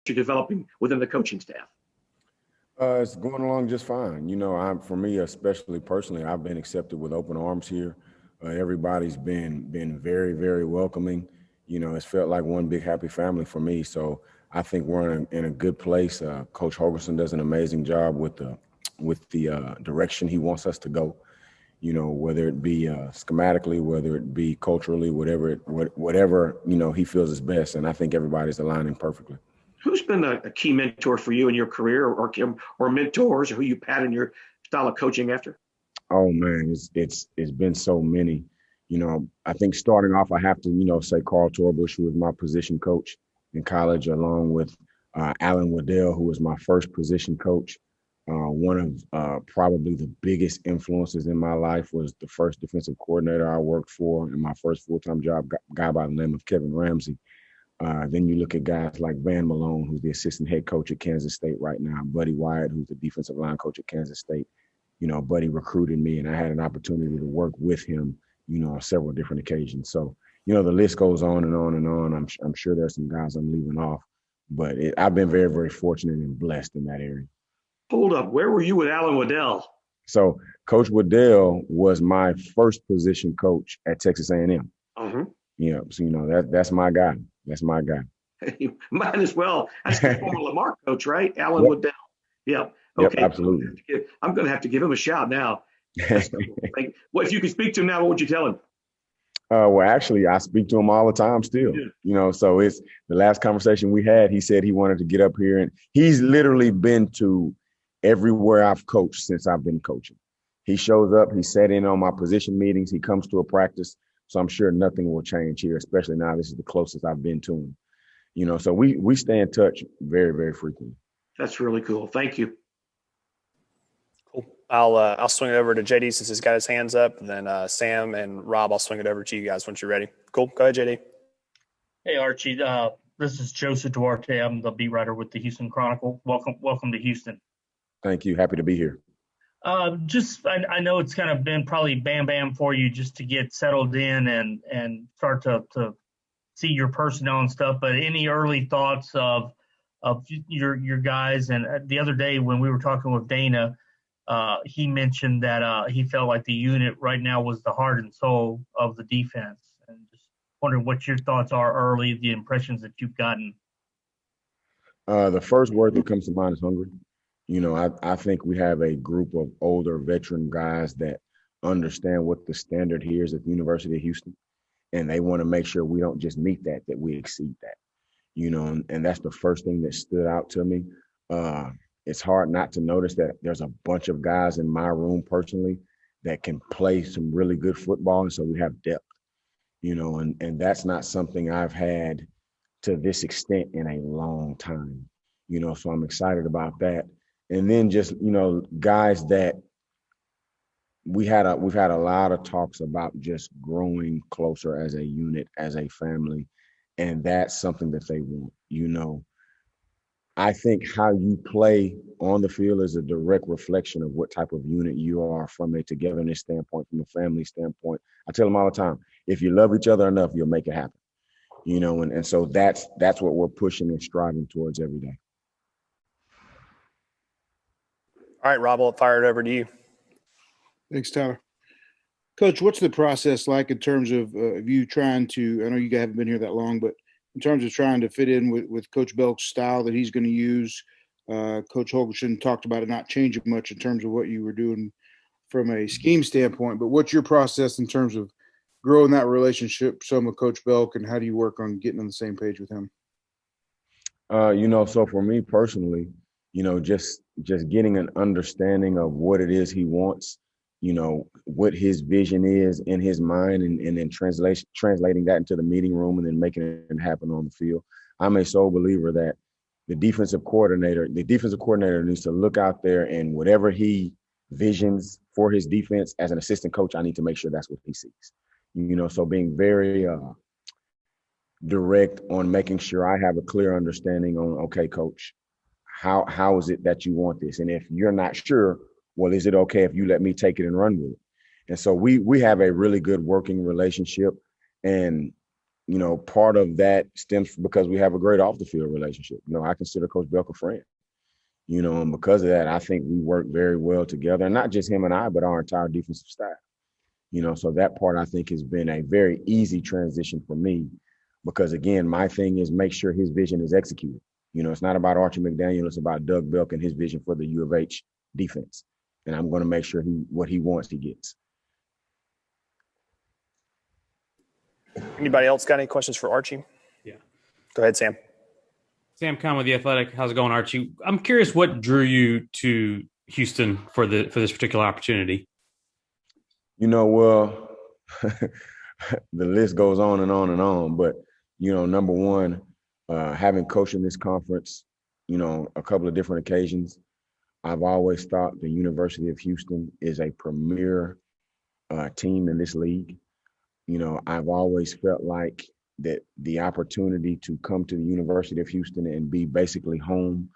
you're developing within the coaching staff? It's going along just fine. For me, especially personally, I've been accepted with open arms here. Everybody's been very, very welcoming. It's felt like one big happy family for me. So I think we're in a good place. Coach Holgerson does an amazing job with the direction he wants us to go. Whether it be schematically, whether it be culturally, whatever he feels is best. And I think everybody's aligning perfectly. Who's been a key mentor for you in your career, or mentors, or who you pattern your style of coaching after? Oh man, it's been so many. I think starting off, I have to say Carl Torbush, who was my position coach in college, along with Alan Waddell, who was my first position coach. One of probably the biggest influences in my life was the first defensive coordinator I worked for in my first full-time job, guy by the name of Kevin Ramsey. Then you look at guys like Van Malone, who's the assistant head coach at Kansas State right now, Buddy Wyatt, who's the defensive line coach at Kansas State. Buddy recruited me, and I had an opportunity to work with him, on several different occasions. So, the list goes on and on and on. I'm sure there's some guys I'm leaving off, but I've been very, very fortunate and blessed in that area. Hold up. Where were you with Alan Waddell? So Coach Waddell was my first position coach at Texas A&M. So that's my guy. That's my guy. Mine as well. That's the former Lamar coach, right? Alan Waddell. Yep. Okay. Yep, absolutely. I'm going to have to give him a shout now. Well, if you could speak to him now, what would you tell him? Well, actually, I speak to him all the time still. Yeah. So it's the last conversation we had. He said he wanted to get up here, and he's literally been to everywhere I've coached since I've been coaching. He shows up. He sat in on my position meetings. He comes to a practice. So I'm sure nothing will change here, especially now this is the closest I've been to him. So we stay in touch very, very frequently. That's really cool. Thank you. Cool. I'll swing it over to JD since he's got his hands up, and then Sam and Rob, I'll swing it over to you guys once you're ready. Cool. Go ahead, JD. Hey, Archie. This is Joseph Duarte. I'm the beat writer with the Houston Chronicle. Welcome to Houston. Thank you. Happy to be here. I know it's kind of been probably bam for you just to get settled in and start to see your personnel and stuff. But any early thoughts of your guys? And the other day when we were talking with Dana, he mentioned that he felt like the unit right now was the heart and soul of the defense. And just wondering what your thoughts are early, the impressions that you've gotten. The first word that comes to mind is hungry. I think we have a group of older veteran guys that understand what the standard here is at the University of Houston, and they want to make sure we don't just meet that we exceed that, and that's the first thing that stood out to me. It's hard not to notice that there's a bunch of guys in my room personally that can play some really good football, and so we have depth, and that's not something I've had to this extent in a long time, so I'm excited about that. And then just, guys that we've had a lot of talks about just growing closer as a unit, as a family. And that's something that they want. I think how you play on the field is a direct reflection of what type of unit you are from a togetherness standpoint, from a family standpoint. I tell them all the time, if you love each other enough, you'll make it happen. And so that's what we're pushing and striving towards every day. All right, Rob, I'll fire it over to you. Thanks, Tyler. Coach, what's the process like in terms of you trying to – I know you haven't been here that long, but in terms of trying to fit in with Coach Belk's style that he's going to use? Coach Holgerson talked about it not changing much in terms of what you were doing from a scheme standpoint, but what's your process in terms of growing that relationship some with Coach Belk, and how do you work on getting on the same page with him? So for me personally, just getting an understanding of what it is he wants, what his vision is in his mind, and then translating that into the meeting room and then making it happen on the field. I'm a sole believer that the defensive coordinator needs to look out there, and whatever he visions for his defense as an assistant coach, I need to make sure that's what he sees. So being very direct on making sure I have a clear understanding on, okay, coach, how is it that you want this? And if you're not sure, well, is it okay if you let me take it and run with it? And so we have a really good working relationship. And part of that stems because we have a great off the field relationship. I consider Coach Belk a friend, and because of that, I think we work very well together, and not just him and I, but our entire defensive staff. So that part I think has been a very easy transition for me because, again, my thing is make sure his vision is executed. It's not about Archie McDaniel. It's about Doug Belk and his vision for the U of H defense. And I'm going to make sure what he wants, he gets. Anybody else got any questions for Archie? Yeah. Go ahead, Sam. Sam Conn with The Athletic. How's it going, Archie? I'm curious what drew you to Houston for this particular opportunity. Well, the list goes on and on and on. But, number one, having coached in this conference, a couple of different occasions, I've always thought the University of Houston is a premier team in this league. I've always felt like that the opportunity to come to the University of Houston and be basically home.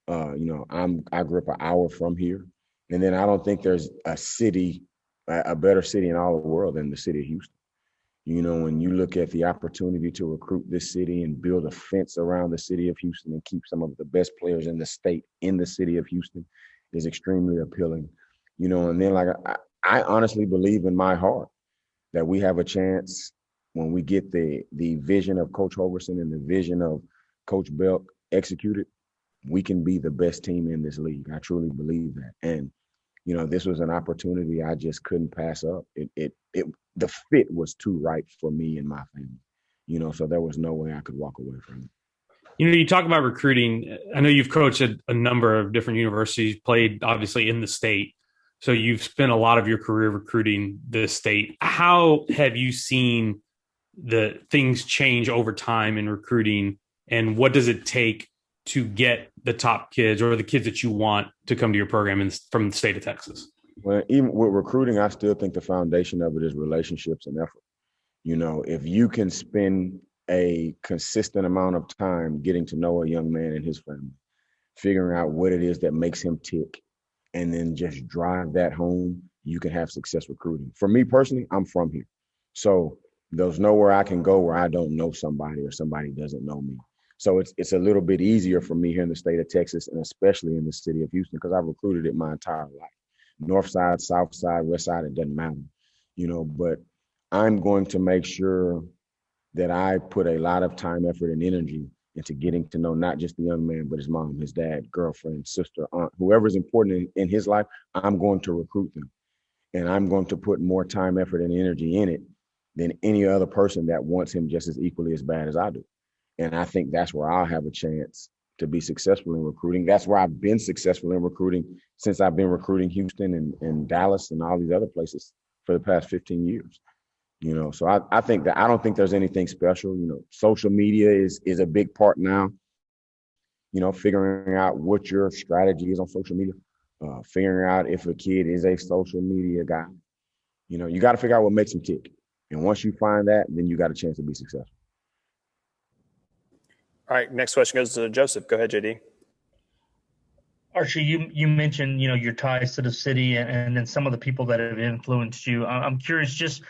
I grew up an hour from here, and then I don't think there's a better city in all the world than the city of Houston. When you look at the opportunity to recruit this city and build a fence around the city of Houston and keep some of the best players in the state in the city of Houston is extremely appealing. And then I honestly believe in my heart that we have a chance when we get the vision of Coach Hoverson and the vision of Coach Belk executed, we can be the best team in this league. I truly believe that. And, this was an opportunity I just couldn't pass up. The fit was too right for me and my family, so there was no way I could walk away from it. You talk about recruiting. I know you've coached at a number of different universities, played obviously in the state. So you've spent a lot of your career recruiting the state. How have you seen the things change over time in recruiting, and what does it take to get the top kids or the kids that you want to come to your program from the state of Texas? Well, even with recruiting, I still think the foundation of it is relationships and effort. If you can spend a consistent amount of time getting to know a young man and his family, figuring out what it is that makes him tick, and then just drive that home, you can have success recruiting. For me personally, I'm from here. So there's nowhere I can go where I don't know somebody or somebody doesn't know me. So it's a little bit easier for me here in the state of Texas, and especially in the city of Houston, because I've recruited it my entire life. North side, south side, west side, it doesn't matter, but I'm going to make sure that I put a lot of time, effort, and energy into getting to know not just the young man, but his mom, his dad, girlfriend, sister, aunt, whoever's important in his life. I'm going to recruit them, and I'm going to put more time, effort, and energy in it than any other person that wants him just as equally as bad as I do. And I think that's where I'll have a chance to be successful in recruiting. That's where I've been successful in recruiting since I've been recruiting Houston and Dallas and all these other places for the past 15 years. So I think that I don't think there's anything special. Social media is a big part now. Figuring out what your strategy is on social media, figuring out if a kid is a social media guy. You got to figure out what makes him tick. And once you find that, then you got a chance to be successful. All right, next question goes to Joseph. Go ahead, JD. Archie, you mentioned, your ties to the city and then some of the people that have influenced you. I'm curious, just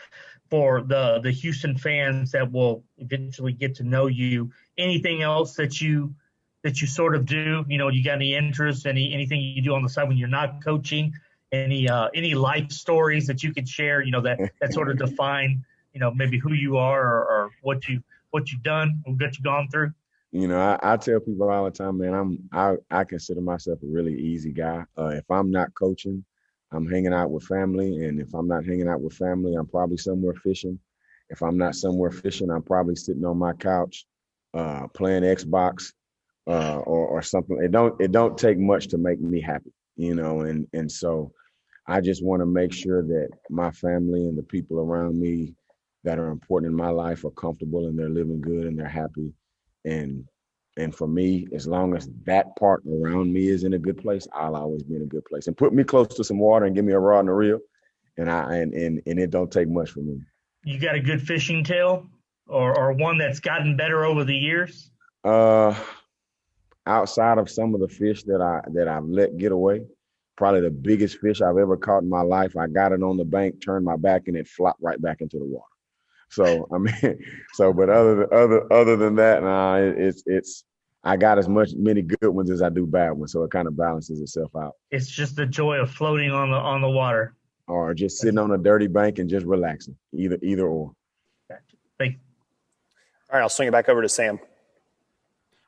for the Houston fans that will eventually get to know you, anything else that you sort of do? You got any interests, anything you do on the side when you're not coaching? Any life stories that you could share? That sort of define, maybe who you are or what you've done, what you've gone through. I tell people all the time, man, I consider myself a really easy guy. If I'm not coaching, I'm hanging out with family. And if I'm not hanging out with family, I'm probably somewhere fishing. If I'm not somewhere fishing, I'm probably sitting on my couch, playing Xbox, or something. It don't take much to make me happy, and so I just want to make sure that my family and the people around me that are important in my life are comfortable and they're living good and they're happy. And for me, as long as that part around me is in a good place, I'll always be in a good place. And put me close to some water and give me a rod and a reel, and it don't take much for me. You got a good fishing tail, or one that's gotten better over the years? Outside of some of the fish that I've let get away, probably the biggest fish I've ever caught in my life, I got it on the bank, turned my back, and it flopped right back into the water. So I mean, but other than that, nah, it's I got many good ones as I do bad ones, so it kind of balances itself out. It's just the joy of floating on the water. Or just sitting on a dirty bank and just relaxing, either or. Thank All right, I'll swing it back over to Sam.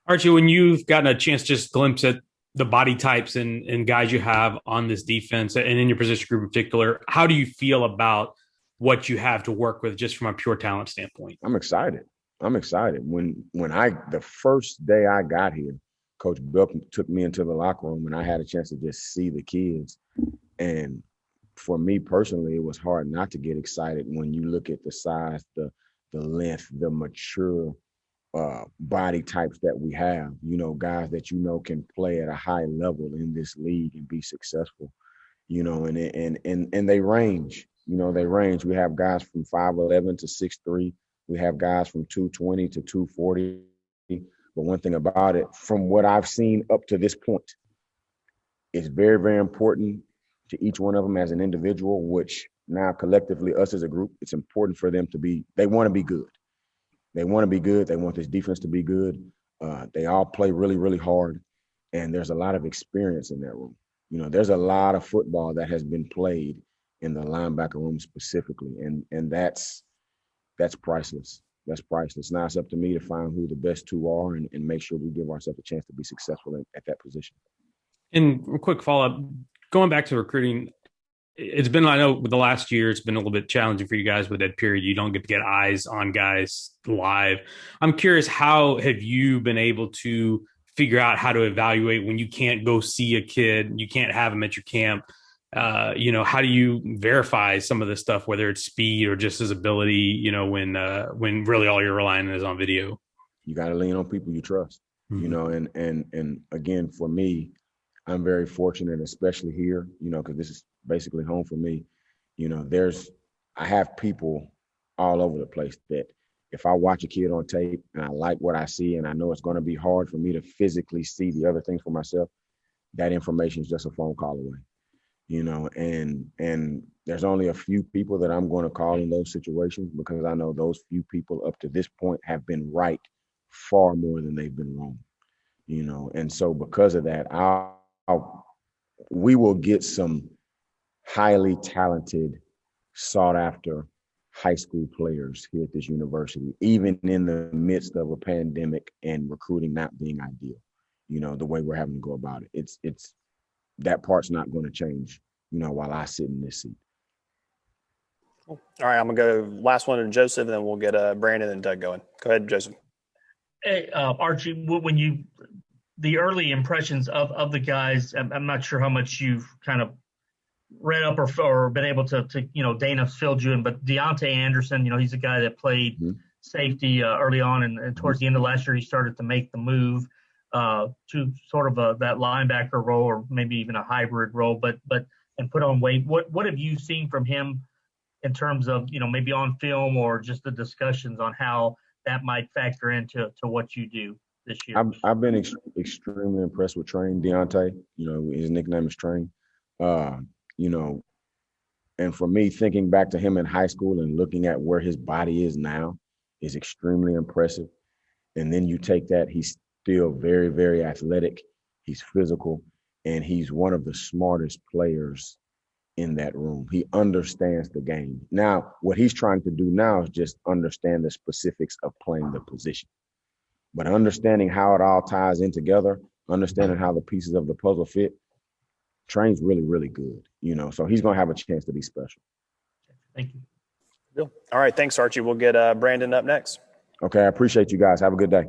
Archie, when you've gotten a chance to just glimpse at the body types and guys you have on this defense and in your position group in particular, how do you feel about what you have to work with just from a pure talent standpoint? I'm excited. When the first day I got here, Coach Belk took me into the locker room and I had a chance to just see the kids. And for me personally, it was hard not to get excited when you look at the size, the length, the mature body types that we have, guys that can play at a high level in this league and be successful, and they range. They range. We have guys from 5'11" to 6'3". We have guys from 220 to 240. But one thing about it, from what I've seen up to this point, it's very, very important to each one of them as an individual, which now collectively, us as a group, it's important for them they want to be good. They want to be good. They want this defense to be good. They all play really, really hard. And there's a lot of experience in that room. There's a lot of football that has been played in the linebacker room specifically. And that's priceless. That's priceless. Now it's up to me to find who the best two are and make sure we give ourselves a chance to be successful at that position. And a quick follow-up, going back to recruiting, it's been, I know with the last year, it's been a little bit challenging for you guys with that period. You don't get to get eyes on guys live. I'm curious, how have you been able to figure out how to evaluate when you can't go see a kid, you can't have him at your camp? How do you verify some of this stuff, whether it's speed or just his ability, when really all you're relying on is on video? You got to lean on people you trust, and again, for me, I'm very fortunate, especially here, because this is basically home for me. I have people all over the place that if I watch a kid on tape and I like what I see and I know it's going to be hard for me to physically see the other things for myself, that information is just a phone call away, and there's only a few people that I'm going to call in those situations because I know those few people up to this point have been right far more than they've been wrong, and so because of that, we will get some highly talented, sought after high school players here at this university, even in the midst of a pandemic and recruiting not being ideal, the way we're having to go about it. It's that part's not going to change, while I sit in this seat. Cool. All right, I'm going to go last one to Joseph, and then we'll get Brandon and Doug going. Go ahead, Joseph. Hey, Archie, when the early impressions of the guys, I'm not sure how much you've kind of read up or been able to Dana filled you in, but Deontay Anderson, he's a guy that played safety early on, and towards the end of last year, he started to make the move to sort of that linebacker role, or maybe even a hybrid role, but put on weight. What have you seen from him in terms of, maybe on film or just the discussions on how that might factor into what you do this year? I've been extremely impressed with Train Deontay. His nickname is Train. And for me, thinking back to him in high school and looking at where his body is now is extremely impressive. And then you take that, he's still very, very athletic. He's physical, and he's one of the smartest players in that room. He understands the game. Now, what he's trying to do now is just understand the specifics of playing the position. But understanding how it all ties in together, understanding how the pieces of the puzzle fit, Train's really, really good, so he's going to have a chance to be special. Thank you. All right. Thanks, Archie. We'll get Brandon up next. Okay. I appreciate you guys. Have a good day.